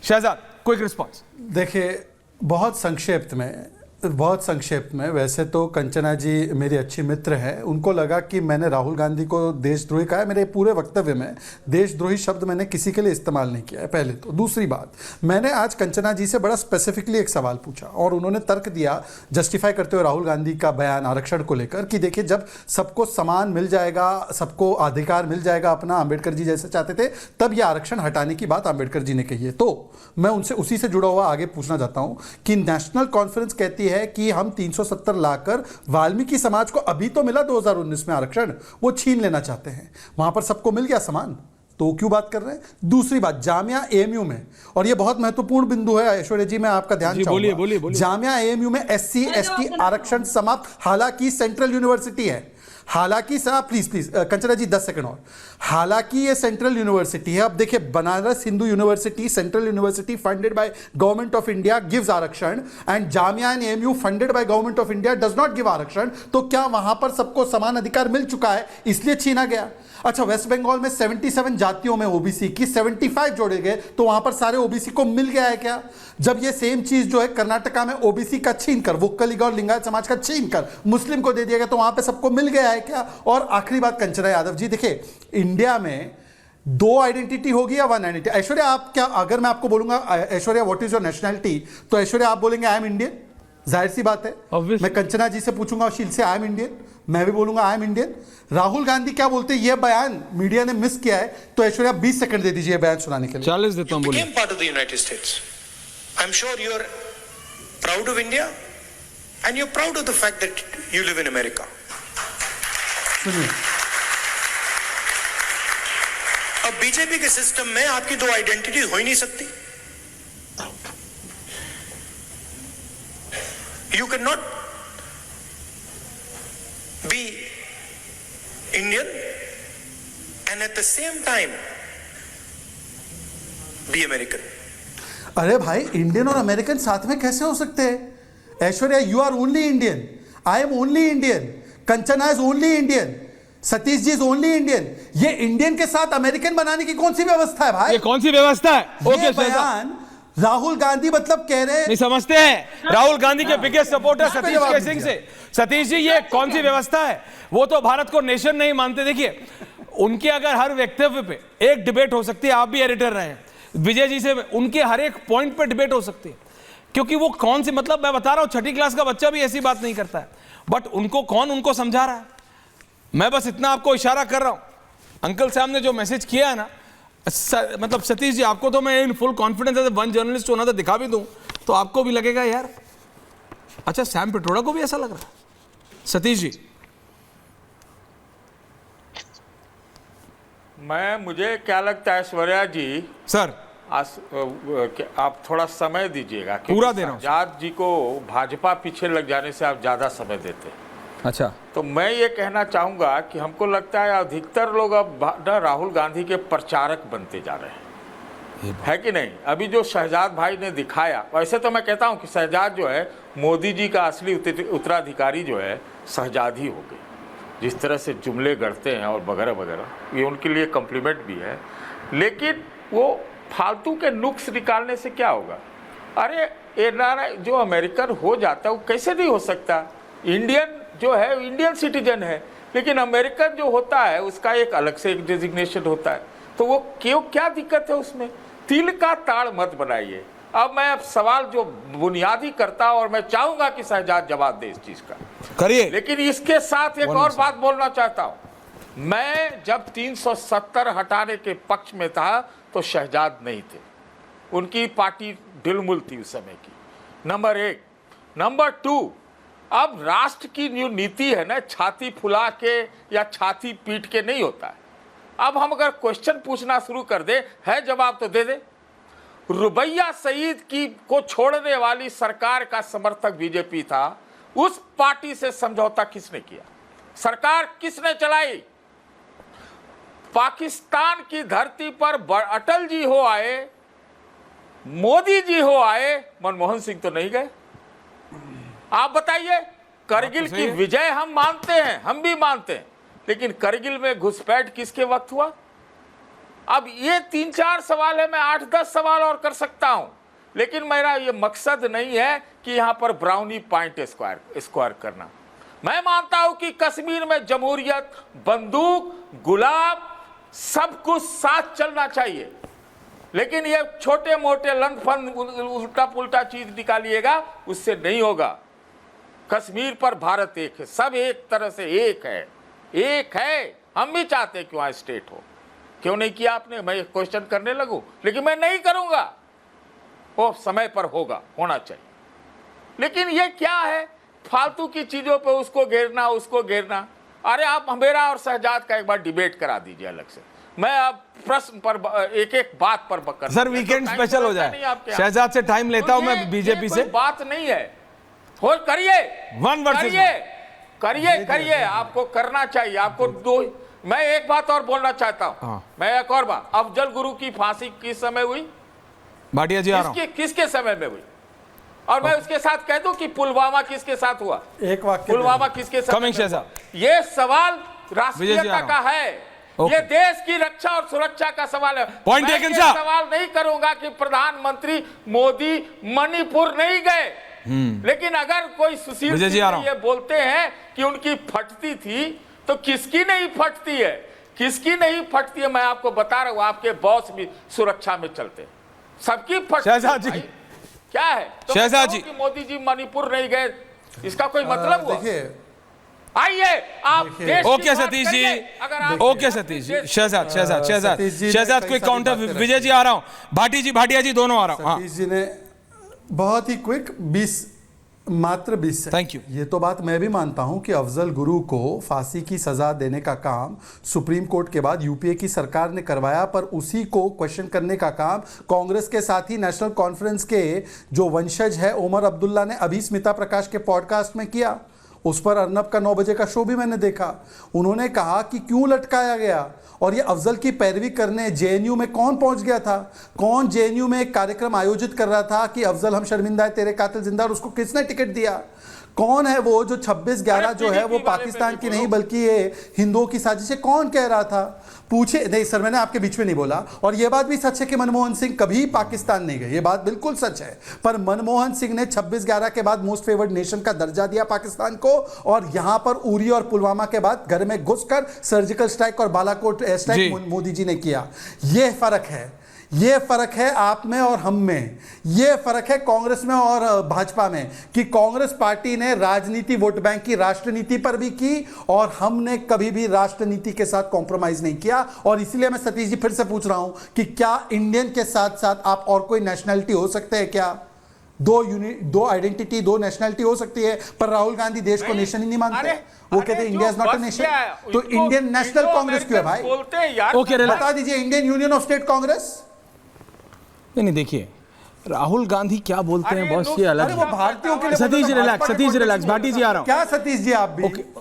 Shahzad, quick response. देखिए, बहुत संक्षेप में वैसे तो कंचना जी मेरी अच्छी मित्र हैं। उनको लगा कि मैंने राहुल गांधी को देशद्रोही कहा है। मेरे पूरे वक्तव्य में देशद्रोही शब्द मैंने किसी के लिए इस्तेमाल नहीं किया है, पहले तो। दूसरी बात, मैंने आज कंचना जी से बड़ा स्पेसिफिकली एक सवाल पूछा और उन्होंने तर्क दिया जस्टिफाई करते हुए राहुल गांधी का बयान आरक्षण को लेकर कि देखिए, जब सबको समान मिल जाएगा, सबको अधिकार मिल जाएगा अपना, अंबेडकर जी जैसे चाहते थे, तब यह आरक्षण हटाने की बात अंबेडकर जी ने कही है। तो मैं उनसे उसी से जुड़ा हुआ आगे पूछना चाहता हूं कि नेशनल कॉन्फ्रेंस कहती है कि हम 370 लाकर वाल्मीकि समाज को अभी तो मिला 2019 में आरक्षण, वो छीन लेना चाहते हैं। वहां पर सबको मिल गया समान, तो क्यों बात कर रहे हैं? दूसरी बात, जामिया एएमयू में, और ये बहुत महत्वपूर्ण बिंदु है ऐश्वर्या जी, मैं आपका ध्यान चाहूंगा। बोलिए। जामिया एएमयू में SC ST आरक्षण समाप्त, हालांकि सेंट्रल यूनिवर्सिटी है, हालांकि प्लीज कंचना जी 10 सेकंड और, हालांकि ये सेंट्रल यूनिवर्सिटी है। अब देखिए, Banaras Hindu university, central university funded by government of India gives आरक्षण, and Jamia and AMU funded by government of India does not give आरक्षण। तो क्या वहां पर सबको समान अधिकार मिल चुका है इसलिए छीना गया? अच्छा, वेस्ट बंगाल में 77 जातियों में ओबीसी की 75 जोड़े गए, तो वहां पर सारे ओबीसी को मिल गया है क्या? जब ये सेम चीज जो है कर्नाटका में ओबीसी का छीन कर, वोक्कलिगा और लिंगायत समाज का छीन कर मुस्लिम को दे दिया गया, तो वहां पे सबको मिल गया है क्या? और आखिरी बात कंचना यादव जी, देखिए, इंडिया में 2 आइडेंटिटी होगी या 1 आइडेंटिटी? ऐश्वर्या, आप क्या, अगर मैं आपको बोलूंगा Aishwarya what is your nationality, तो ऐश्वर्या आप बोलेंगे आई एम इंडियन? जाहिर सी बात है। Obviously. मैं कंचना जी से पूछूंगा शील से आई एम इंडियन, मैं भी बोलूंगा I am Indian. Rahul Gandhi क्या बोलते हैं, ये बयान मीडिया ने मिस किया है, तो ऐश्वर्या 20 सेकंड दे दीजिए बयान सुनाने के लिए। 40 देता हूं, बोलिए। Became part of the United States. I'm sure you're proud of India and you're proud of the fact that you live in America. सुनिए, अब बीजेपी के सिस्टम में आपकी 2 आइडेंटिटी हो ही नहीं सकती। You cannot be Indian and at the same time be American. अरे भाई, इंडियन और अमेरिकन साथ में कैसे हो सकते हैं? Aishwarya, you are only Indian, I am only Indian, Kanchana is only Indian, Satish ji is only Indian. ये इंडियन के साथ अमेरिकन बनाने की कौन सी व्यवस्था है भाई? ये कौन सी व्यवस्था है? ये बयान राहुल गांधी मतलब कह रहे हैं, नहीं समझते हैं, राहुल गांधी के बिगेस्ट सपोर्टर सतीश के सिंह से। सतीश जी, ये कौन सी व्यवस्था है? वो तो भारत को नेशन नहीं मानते। देखिए, उनके अगर हर वक्तव्य पे एक डिबेट हो सकती है, आप भी एडिटर रहे हैं, विजय जी से उनके हर एक पॉइंट पे डिबेट हो सकती है, क्योंकि वो कौन सी, मतलब मैं बता रहा हूं, 6ठी क्लास का बच्चा भी ऐसी बात नहीं करता है, बट उनको कौन उनको समझा रहा है? मैं बस इतना आपको इशारा कर रहा हूं, अंकल साहब ने जो मैसेज किया है ना, मतलब सतीश जी, आपको तो मैं in full confidence as one journalist होना था, दिखा भी दूं तो आपको भी लगेगा यार, अच्छा सैम पिट्रोडा को भी ऐसा लग रहा है। सतीश जी, मुझे क्या लगता है ऐश्वर्या जी, सर आप थोड़ा समय दीजिएगा, पूरा दे रहा हूं। शहजाद जी को भाजपा पीछे लग जाने से आप ज्यादा समय देते हैं। अच्छा, तो मैं ये कहना चाहूंगा कि हमको लगता है अधिकतर लोग अब राहुल गांधी के प्रचारक बनते जा रहे हैं, है कि नहीं? अभी जो शहजाद भाई ने दिखाया, वैसे तो मैं कहता हूं कि शहजाद जो है मोदी जी का असली उत्तराधिकारी जो है शहजाद ही हो गए, जिस तरह से जुमले गढ़ते हैं और वगैरह वगैरह, ये उनके लिए कॉम्प्लीमेंट भी है। लेकिन वो फालतू के नुक्स निकालने से क्या होगा? अरे एनआरआई जो अमेरिकन हो जाता है वो कैसे नहीं हो सकता? इंडियन जो है इंडियन सिटीजन है, लेकिन अमेरिकन जो होता है उसका एक अलग से एक डेजिग्नेशन होता है, तो वो क्यों, क्या दिक्कत है उसमें? तिल का ताड़ मत बनाइए। अब मैं सवाल जो बुनियादी करता और मैं चाहूंगा कि शहजाद जवाब दे इस चीज का, करिए। लेकिन इसके साथ एक और बात बोलना चाहता हूं। मैं जब 370 हटाने के पक्ष में था तो शहजाद नहीं थे, उनकी पार्टी ढिलमुल थी उस समय की, नंबर 1। नंबर 2, अब राष्ट्र की जो नीति है ना, छाती फुला के या छाती पीट के नहीं होता है। अब हम अगर क्वेश्चन पूछना शुरू कर दे, है जवाब तो दे दे। रुबैया सईद की को छोड़ने वाली सरकार का समर्थक बीजेपी था, उस पार्टी से समझौता किसने किया? सरकार किसने चलाई? पाकिस्तान की धरती पर अटल जी हो आए, मोदी जी हो आए, मनमोहन सिंह तो नहीं गए। आप बताइए, करगिल की विजय हम मानते हैं, हम भी मानते हैं, लेकिन करगिल में घुसपैठ किसके वक्त हुआ? अब ये 3-4 सवाल है, मैं 8-10 सवाल और कर सकता हूं, लेकिन मेरा ये मकसद नहीं है कि यहां पर ब्राउनी पॉइंट स्क्वायर करना। मैं मानता हूं कि कश्मीर में जमहूरियत, बंदूक, गुलाब, सब कुछ साथ चलना चाहिए, लेकिन ये छोटे मोटे लंदफंद उल्टा पुल्टा चीज निकालिएगा, उससे नहीं होगा। कश्मीर पर भारत एक है, सब एक तरह से एक है। हम भी चाहते हैं कि वहां स्टेट हो। क्यों नहीं किया आपने? मैं क्वेश्चन करने लगूं, लेकिन मैं नहीं करूंगा। वो समय पर होना चाहिए। लेकिन ये क्या है, फालतू की चीजों पे उसको घेरना। अरे आप मेरा और शहजाद का एक बार डिबेट करा दीजिए अलग से। मैं अब प्रश्न पर एक बात पर बकर। सर वीकेंड स्पेशल हो जाए, शहजाद से टाइम लेता हूं मैं बीजेपी से। बात नहीं है, हो करिए, वन वर्सेस करिए, आपको करना चाहिए। आपको दो, मैं एक बात और बोलना चाहता हूं। मैं एक और बात, अफजल गुरु की फांसी किस समय हुई? भाटिया जी आ रहा हूं। किसके समय में हुई? और मैं उसके साथ कह दूं कि पुलवामा किसके साथ हुआ? एक वाक्य पुलवामा किसके साथ? कमिंग शहजाद, ये सवाल राष्ट्रीयता का है। ये देश की रक्षा और सुरक्षा का सवाल है। Point मैं taken, ये sir. सवाल नहीं करूंगा कि प्रधानमंत्री मोदी मणिपुर नहीं गए, लेकिन अगर कोई सुशील विजय जी आ रहा सिंह ये बोलते हैं कि उनकी फटती थी, तो किसकी नहीं फटती है? किसकी नहीं फटती है? मैं आपको बता रहा हूं, आपके बॉस भी सुरक्षा में चलते हैं, सबकी फटती है। शहजाद जी। भाई, क्या है तो शहजाद जी। कि मोदी जी मणिपुर नहीं गए, इसका कोई मतलब हुआ? देखिए आइए आप देश की ओके बात सतीश करिए। जी, अगर आप ओके सतीश जी, शहजाद सतीश जी ने शहजाद कई क्विक सारी काउंटर, बातें रखी। विजय जी आ रहा हूं, भाटिया जी दोनों आ रहा हूं। सतीश जी ने बहुत ही क्विक 20 सेकंड। Thank you. ये तो बात मैं भी मानता हूं कि अफजल गुरु को फांसी की सजा देने का काम सुप्रीम कोर्ट के बाद यूपीए की सरकार ने करवाया, पर उसी को क्वेश्चन करने का काम कांग्रेस के साथ ही नेशनल कॉन्फ्रेंस के जो वंशज है ओमर अब्दुल्ला ने अभी स्मिता प्रकाश के पॉडकास्ट में किया। उस पर अर्नब का 9 बजे का शो भी मैंने देखा। उन्होंने कहा कि क्यों लटकाया गया, और ये अफजल की पैरवी करने जेएनयू में कौन पहुंच गया था? कौन जेएनयू में एक कार्यक्रम आयोजित कर रहा था कि अफजल हम शर्मिंदा है, तेरे कातिल जिंदा, और उसको किसने टिकट दिया? कौन है वो जो 26/11 जो है वो पाकिस्तान की नहीं बल्कि ये हिंदुओं की साजिश है? कौन कह रहा था? पूछे नहीं सर, मैंने आपके बीच में नहीं बोला। और ये बात भी सच है कि मनमोहन सिंह कभी पाकिस्तान नहीं गए, ये बात बिल्कुल सच है। पर मनमोहन सिंह ने 26/11 के बाद मोस्ट फेवर्ड नेशन का दर्जा दिया पाकिस्तान को, और यहां पर उरी और पुलवामा के बाद घर में घुसकर सर्जिकल स्ट्राइक और बालाकोट एयर स्ट्राइक मोदी जी ने किया। ये फर्क है, ये फर्क है आप में और हम में। ये फर्क है कांग्रेस में और भाजपा में, कि कांग्रेस पार्टी ने राजनीति वोट बैंक की राष्ट्रनीति पर भी की, और हमने कभी भी राष्ट्रनीति के साथ कॉम्प्रोमाइज नहीं किया। और इसलिए मैं सतीश जी फिर से पूछ रहा हूं कि क्या इंडियन के साथ साथ आप और कोई नेशनैलिटी हो सकते हैं क्या? दो आइडेंटिटी, दो नेशनैलिटी हो सकती है, पर राहुल गांधी देश को नेशन ही नहीं मानते। वो कहते हैं India is not a nation. तो इंडियन नेशनल कांग्रेस क्यों है भाई? बोलते हैं यार। ओके बता दीजिए, Indian union of state Congress. नहीं देखिए, राहुल गांधी क्या बोलते हैं अरे बॉस, लोग- ये अलग अरे है। वो भारतीयों के लिए सतीश बोल रहा था, रिलैक्स, भाजपा ने सतीश कोई रिलैक्स, नहीं भाटी जी आ रहा हूं। क्या सतीश जी आप भी?